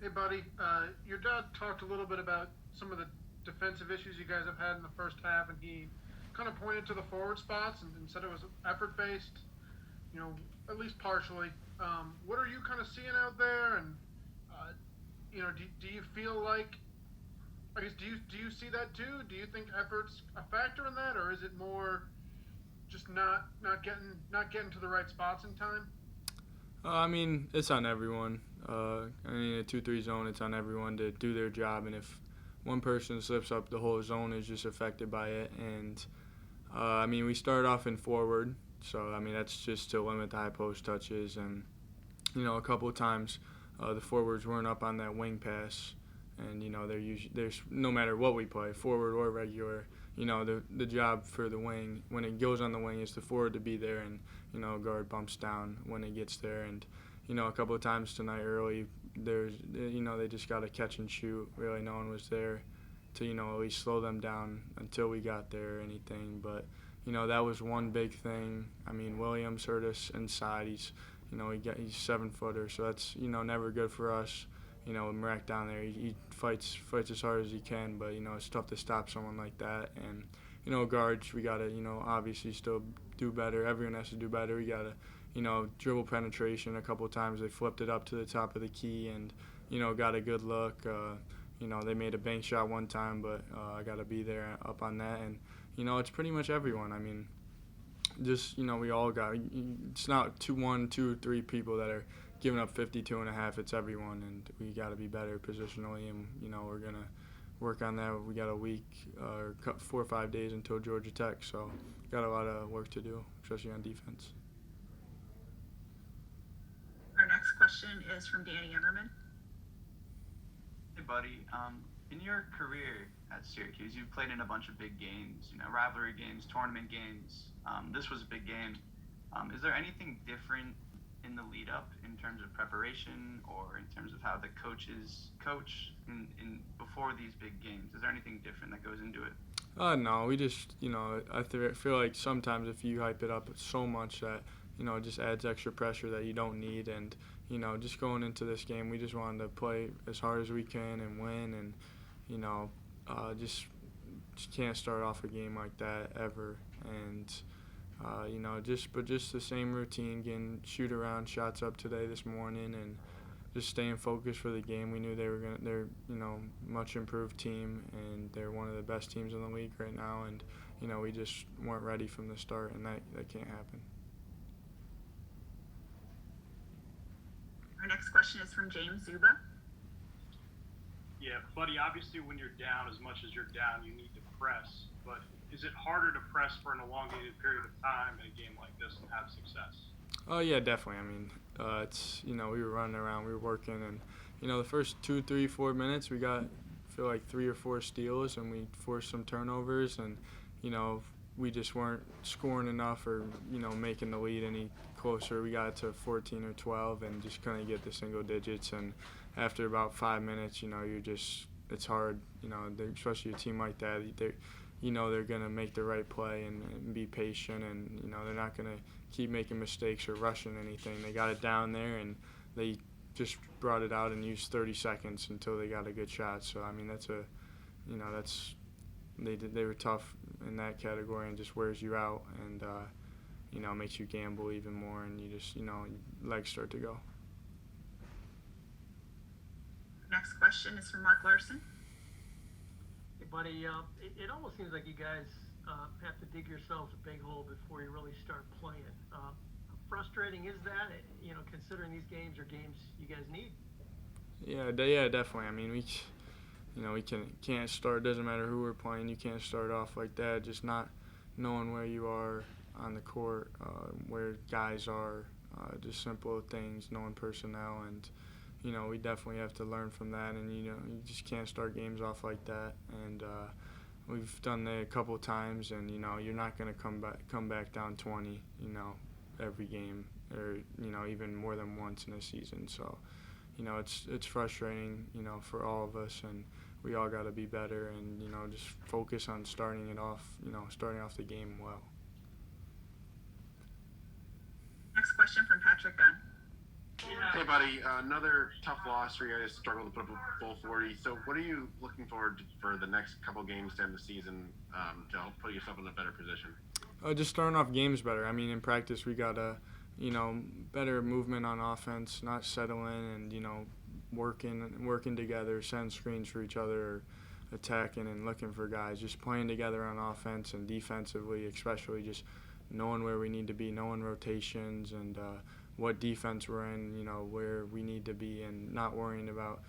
Hey, buddy. Your dad talked a little bit about some of the defensive issues you guys have had in the first half, and he kind of pointed to the forward spots and said it was effort based, you know, at least partially. What are you kind of seeing out there? And, uh, do you feel like, I guess, do you see that too? Do you think effort's a factor in that, or is it more just not getting to the right spots in time? I mean, it's on everyone. A 2-3 zone, it's on everyone to do their job, and if one person slips up, the whole zone is just affected by it. And we started off in forward, so that's just to limit the high post touches, and a couple of times the forwards weren't up on that wing pass, and they're usually there's no matter what we play, forward or regular. The job for the wing when it goes on the wing is the forward to be there, and guard bumps down when it gets there. And a couple of times tonight early, they just got to catch and shoot. Really, no one was there to at least slow them down until we got there or anything. But that was one big thing. Williams hurt us inside. He's 7-footer, so that's never good for us. Marek down there, he fights as hard as he can, but it's tough to stop someone like that. And guards, we gotta obviously still do better. Everyone has to do better. We gotta dribble penetration. A couple of times they flipped it up to the top of the key and got a good look. They made a bank shot one time, but I gotta be there up on that. And it's pretty much everyone. Just we all got. It's not 2, 3 people that are giving up 52 and a half. It's everyone, and we got to be better positionally, and we're gonna work on that. We got a week or 4 or 5 days until Georgia Tech, so got a lot of work to do, especially on defense. Our next question is from Danny Emmerman. Hey, buddy. In your career at Syracuse, you've played in a bunch of big games, rivalry games, tournament games. This was a big game. Is there anything different in the lead up in terms of preparation or in terms of how the coaches coach in before these big games? Is there anything different that goes into it? No, we just, feel like sometimes if you hype it up so much that, it just adds extra pressure that you don't need. And, just going into this game, we just wanted to play as hard as we can and win. And, just can't start off a game like that ever. And, just the same routine, getting shoot around shots up today this morning, and just staying focused for the game. We knew they're much improved team, and they're one of the best teams in the league right now. And we just weren't ready from the start, and that can't happen. Our next question is from James Zuba. Yeah, buddy, obviously when you're down as much as you're down, you need to press. But is it harder to press for an elongated period of time in a game like this and have success? Oh, yeah, definitely. It's, we were running around, we were working, and, the first 2, 3, 4 minutes, we got, I feel like 3 or 4 steals, and we forced some turnovers, and, we just weren't scoring enough or, making the lead any closer. We got to 14 or 12 and just couldn't get the single digits. And after about 5 minutes, it's hard, especially a team like that. They're going to make the right play and be patient, and, they're not going to keep making mistakes or rushing anything. They got it down there, and they just brought it out and used 30 seconds until they got a good shot. So, they were tough in that category and just wears you out and, makes you gamble even more, and you just, legs start to go. Next question is from Mark Larson. Hey, buddy, it almost seems like you guys have to dig yourselves a big hole before you really start playing. Frustrating is that, considering these games are games you guys need? Yeah, definitely. We can't start. Doesn't matter who we're playing. You can't start off like that. Just not knowing where you are on the court, where guys are, just simple things, knowing personnel, and we definitely have to learn from that. And you just can't start games off like that. And we've done that a couple of times, and you're not going to come back down 20, every game, or even more than once in a season. So. It's frustrating, for all of us, and we all got to be better and, just focus on starting off the game well. Next question from Patrick Gunn. Hey, buddy. Another tough loss for you guys. Struggled to put up a full 40. So, what are you looking forward to for the next couple games to end the season to help put yourself in a better position? Just starting off games better. I mean, in practice we got better movement on offense, not settling and working together, setting screens for each other, attacking and looking for guys, just playing together on offense and defensively, especially just knowing where we need to be, knowing rotations and what defense we're in, where we need to be, and not worrying about,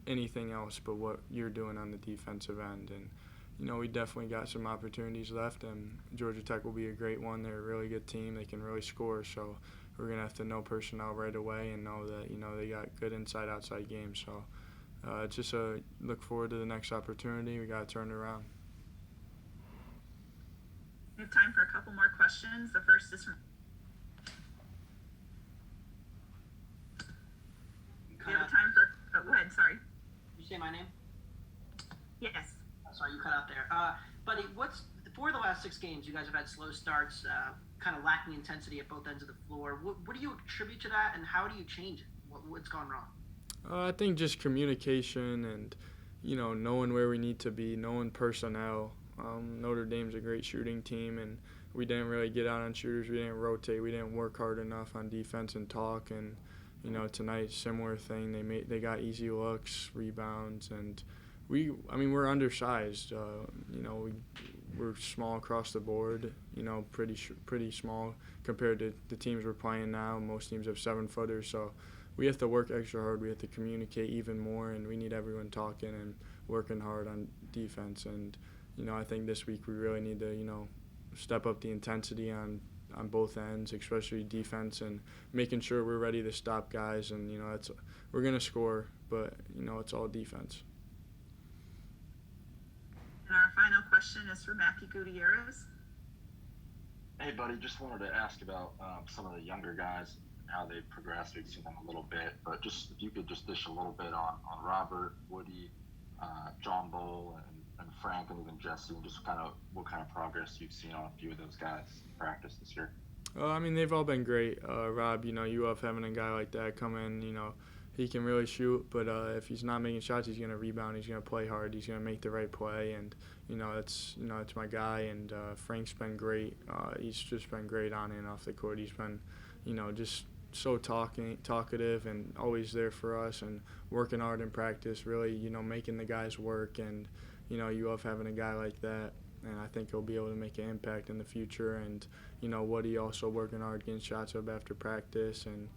anything else but what you're doing on the defensive end. And, we definitely got some opportunities left, and Georgia Tech will be a great one. They're a really good team. They can really score, so we're going to have to know personnel right away and know that, they got good inside-outside games. So just look forward to the next opportunity. We got to turn it around. We have time for a couple more questions. The first is from. We have time for. Oh, go ahead. Sorry. You say my name? Yes. Sorry, you cut out there. Buddy, for the last 6 games, you guys have had slow starts, kind of lacking intensity at both ends of the floor. What do you attribute to that, and how do you change it? What's gone wrong? I think just communication and, knowing where we need to be, knowing personnel. Notre Dame's a great shooting team, and we didn't really get out on shooters. We didn't rotate. We didn't work hard enough on defense and talk. And, tonight, similar thing. They got easy looks, rebounds, and we're undersized. We're small across the board. Pretty small compared to the teams we're playing now. Most teams have 7-footers, so we have to work extra hard. We have to communicate even more, and we need everyone talking and working hard on defense. And I think this week we really need to step up the intensity on both ends, especially defense, and making sure we're ready to stop guys. And we're gonna score, but it's all defense. And our final question is for Matthew Gutierrez. Hey, buddy, just wanted to ask about some of the younger guys, how they've progressed. We've seen them a little bit, but just if you could just dish a little bit on Robert, Woody, John Bull, and Frank, and even Jesse, and just what kind of progress you've seen on a few of those guys in practice this year. They've all been great. Rob, you love having a guy like that come in. He can really shoot, but if he's not making shots, he's going to rebound. He's going to play hard. He's going to make the right play, and it's my guy. And Frank's been great. He's just been great on and off the court. He's been, just so talkative and always there for us and working hard in practice. Really, making the guys work, and you love having a guy like that. And I think he'll be able to make an impact in the future. And Woody also working hard, getting shots up after practice, and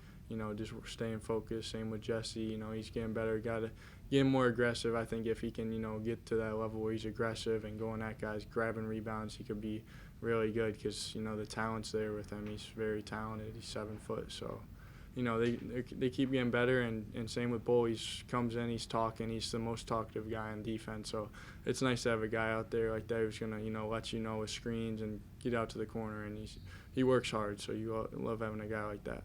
just staying focused. Same with Jesse. He's getting better. Got to get more aggressive. I think if he can, get to that level where he's aggressive and going at guys, grabbing rebounds, he could be really good because, the talent's there with him. He's very talented. He's 7 foot. So, they keep getting better. And same with Bull. He comes in, he's talking. He's the most talkative guy on defense. So it's nice to have a guy out there like that who's going to, let you know with screens and get out to the corner. And he works hard. So you love having a guy like that.